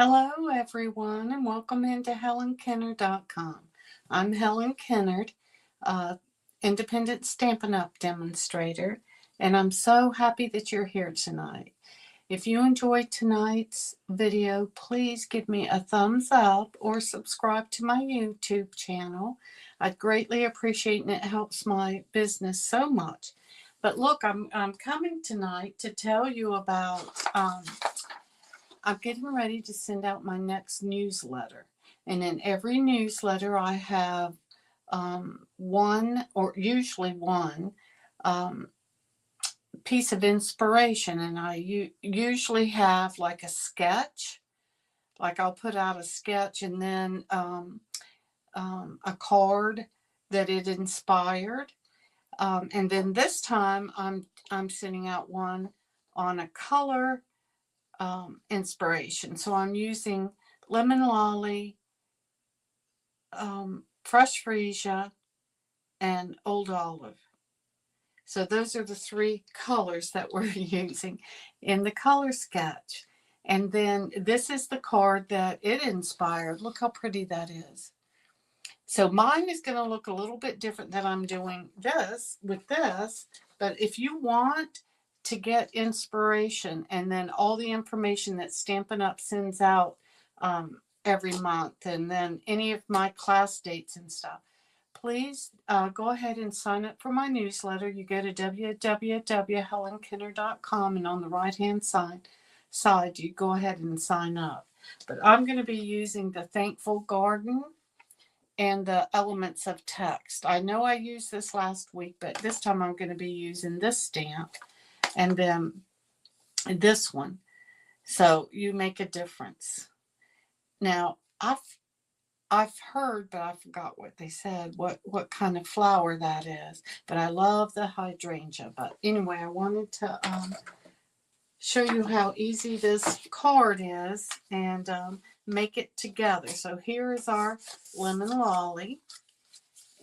Hello, everyone, and welcome into HelenKennard.com. I'm Helen Kennard, independent Stampin' Up! Demonstrator, and I'm so happy that you're here tonight. If you enjoyed tonight's video, please give me a thumbs up or subscribe to my YouTube channel. I'd greatly appreciate it, and it helps my business so much. But look, I'm coming tonight to tell you about I'm getting ready to send out my next newsletter. And in every newsletter, I have one, or usually one, um, piece of inspiration. And I usually have like a sketch. Like I'll put out a sketch and then a card that it inspired. And then this time I'm sending out one on a color inspiration. So I'm using Lemon Lolly, Fresh Freesia, and Old Olive. So those are the three colors that we're using in the color sketch. And then this is the card that it inspired. Look how pretty that is. So mine is going to look a little bit different than I'm doing this with this. But if you want to get inspiration and then all the information that Stampin' Up! Sends out every month, and then any of my class dates and stuff, please go ahead and sign up for my newsletter. You go to www.helenkenner.com, and on the right-hand side, you go ahead and sign up. But I'm going to be using the Thankful Garden and the Elements of Text. I know I used this last week, but this time I'm going to be using this stamp and then this one. So you make a difference. Now, I've heard, but I forgot what they said, what kind of flower that is. But I love the hydrangea. But anyway, I wanted to show you how easy this card is and make it together. So here is our Lemon Lolly.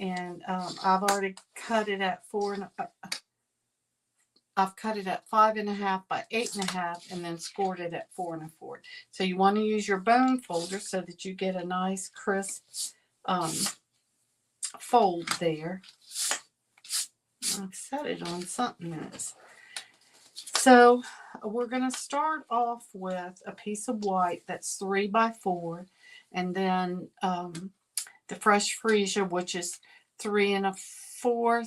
And I've already cut it at I've cut it at 5.5 by 8.5 and then scored it at 4 1/4. So you want to use your bone folder so that you get a nice crisp fold there. I've set it on something else. So we're going to start off with a piece of white that's 3 by 4, and then the Fresh Freesia, which is 3 1/4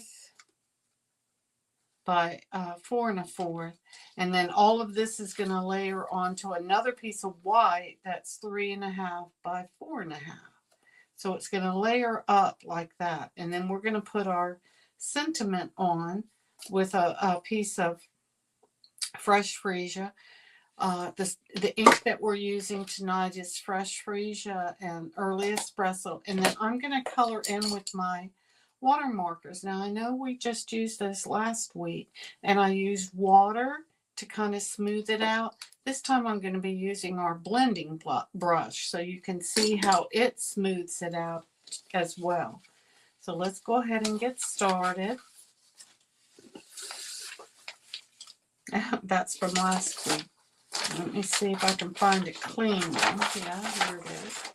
by 4 1/4, and then all of this is going to layer onto another piece of white that's 3 1/2 by 4 1/2. So it's going to layer up like that, and then we're going to put our sentiment on with a piece of Fresh Freesia. The ink that we're using tonight is Fresh Freesia and Early Espresso, and then I'm going to color in with my water markers. Now I know we just used this last week and I used water to kind of smooth it out. This time I'm going to be using our blending brush so you can see how it smooths it out as well. So let's go ahead and get started. That's from last week. Let me see if I can find a clean one. Yeah, here it is.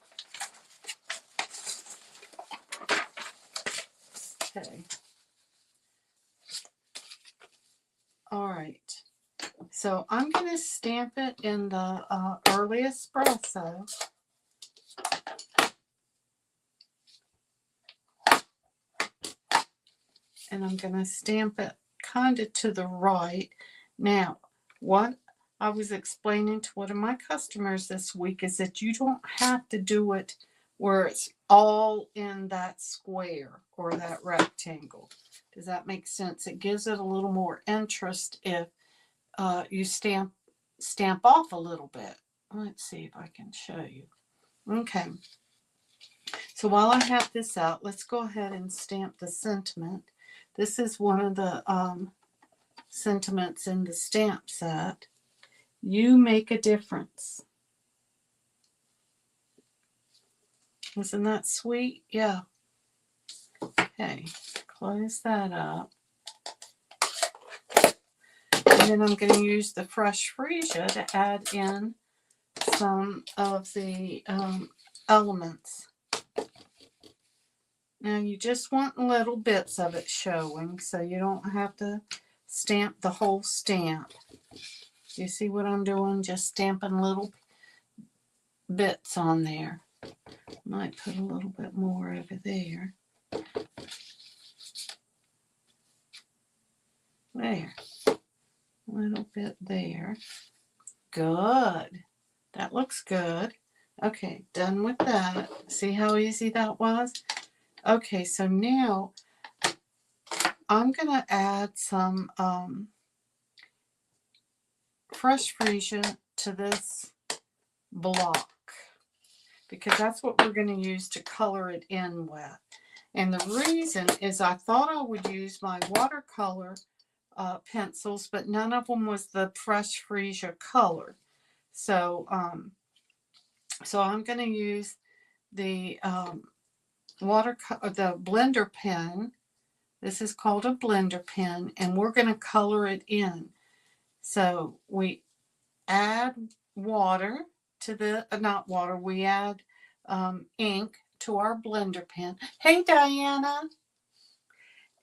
Okay. All right. So I'm going to stamp it in the Early Espresso. And I'm going to stamp it kind of to the right. Now, what I was explaining to one of my customers this week is that you don't have to do it where it's all in that square or that rectangle. Does that make sense? It gives it a little more interest if you stamp off a little bit. Let's see if I can show you. Okay. So while I have this out, let's go ahead and stamp the sentiment. This is one of the sentiments in the stamp set. You make a difference. Isn't that sweet? Yeah. Okay, close that up. And then I'm going to use the Fresh Freesia to add in some of the elements. Now you just want little bits of it showing, so you don't have to stamp the whole stamp. You see what I'm doing? Just stamping little bits on there. Might put a little bit more over there. There. A little bit there. Good. That looks good. Okay, done with that. See how easy that was? Okay, so now I'm going to add some fresh freesia to this block, because that's what we're going to use to color it in with. And the reason is I thought I would use my watercolor pencils, but none of them was the fresh freesia color. So so I'm going to use the the blender pen. This is called a blender pen, and we're going to color it in. So we add water to the, not water, we add ink to our blender pen. Hey, Diana.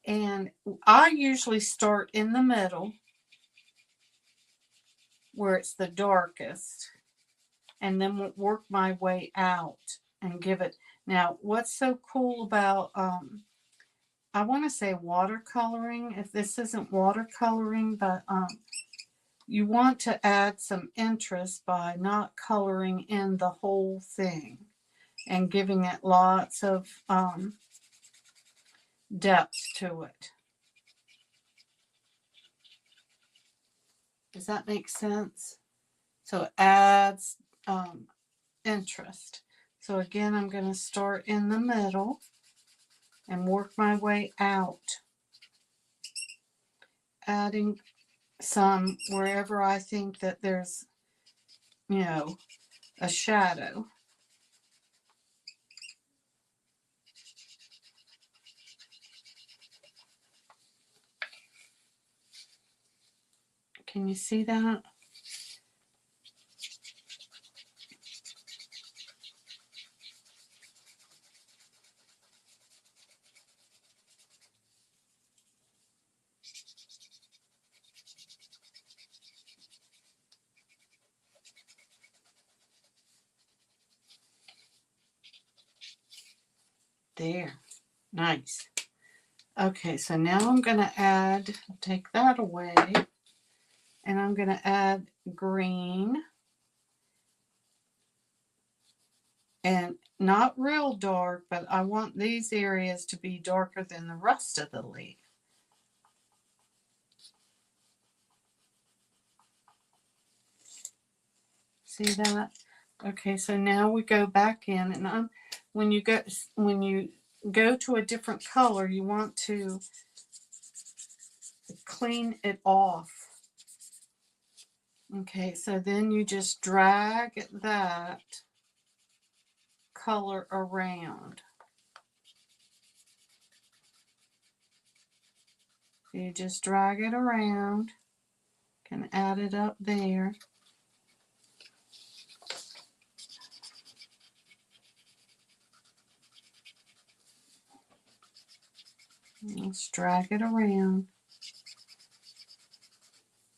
And I usually start in the middle where it's the darkest, and then work my way out and give it. Now, what's so cool about, I want to say watercoloring, if this isn't watercoloring, but you want to add some interest by not coloring in the whole thing and giving it lots of depth to it. Does that make sense? So it adds interest. So again, I'm going to start in the middle and work my way out, adding some wherever I think that there's, you know, a shadow. Can you see that? There. Nice. Okay, so now I'm going to add, take that away, and I'm going to add green. And not real dark, but I want these areas to be darker than the rest of the leaf. See that? Okay, so now we go back in, and when you go to a different color, you want to clean it off. Okay, so then you just drag that color around. You just drag it around, can add it up there. Let's drag it around.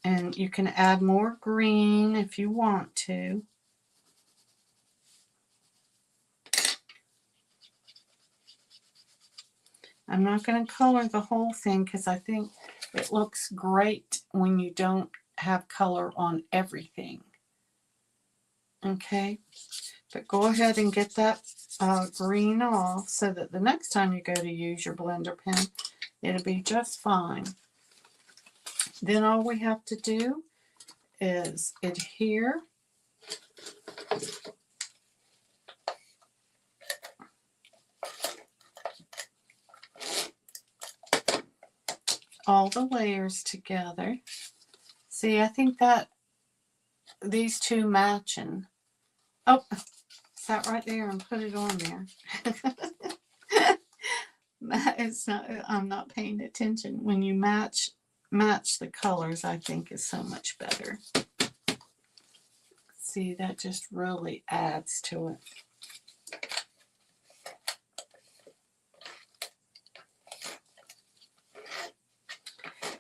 And you can add more green if you want to. I'm not going to color the whole thing because I think it looks great when you don't have color on everything. Okay, but go ahead and get that green off so that the next time you go to use your blender pen, it'll be just fine. Then all we have to do is adhere all the layers together. See, I think that these two matching. Oh, sat right there and put it on there. It's not, I'm not paying attention. When you match the colors, I think is so much better. see, that just really adds to it.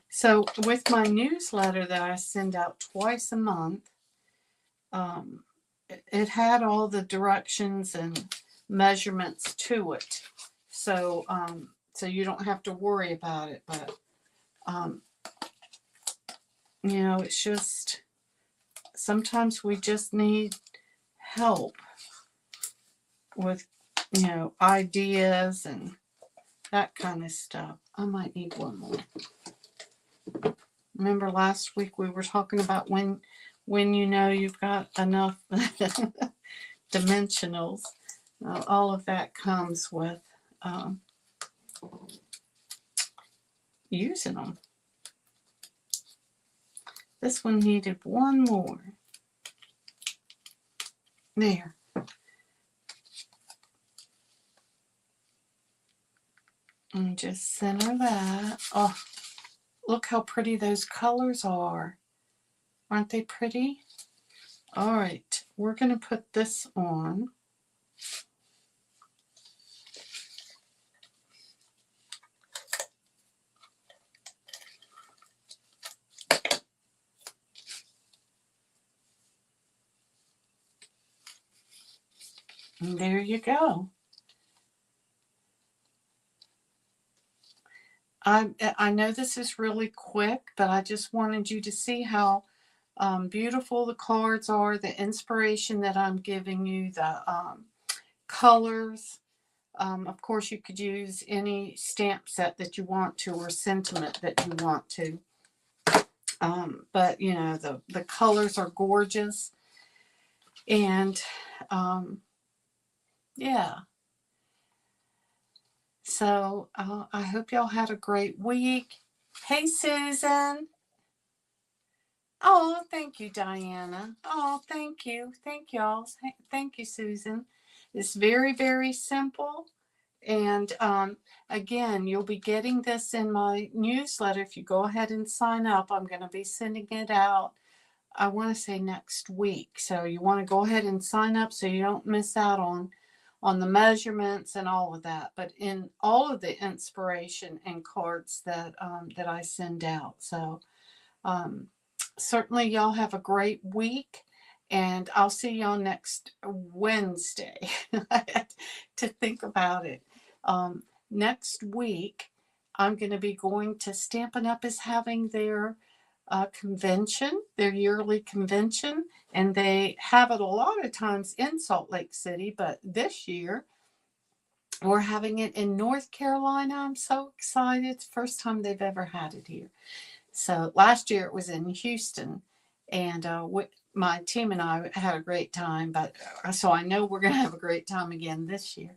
So with my newsletter that I send out twice a month, it had all the directions and measurements to it. So so you don't have to worry about it. But you know, it's just sometimes we just need help with, you know, ideas and that kind of stuff. I might need one more. Remember last week we were talking about when you know you've got enough dimensionals. All of that comes with using them. This one needed one more. There. And just center that. Oh, look how pretty those colors are. Aren't they pretty? All right, we're going to put this on. And there you go. I know this is really quick, but I just wanted you to see how beautiful the cards are, the inspiration that I'm giving you, the colors. Of course, you could use any stamp set that you want to or sentiment that you want to. But, you know, the colors are gorgeous. And, yeah. So I hope y'all had a great week. Hey, Susan. Oh, thank you, Diana. Oh, thank you. Thank y'all. Thank you, Susan. It's very, very simple. And again, you'll be getting this in my newsletter. If you go ahead and sign up, I'm going to be sending it out, I want to say next week. So you want to go ahead and sign up so you don't miss out on the measurements and all of that. But in all of the inspiration and cards that that I send out. So certainly y'all have a great week. And I'll see y'all next Wednesday. I had to think about it. Next week, I'm going to be going to Stampin' Up! Is having their convention, their yearly convention, and they have it a lot of times in Salt Lake City, but this year we're having it in North Carolina. I'm so excited. It's the first time they've ever had it here. So last year it was in Houston, and my team and I had a great time, but so I know we're going to have a great time again this year.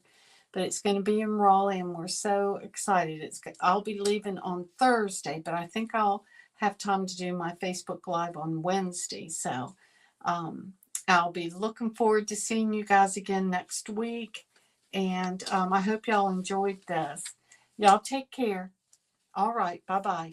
But it's going to be in Raleigh, and we're so excited. I'll be leaving on Thursday, but I think I'll have time to do my Facebook Live on Wednesday. So I'll be looking forward to seeing you guys again next week. And I hope y'all enjoyed this. Y'all take care. All right. Bye-bye.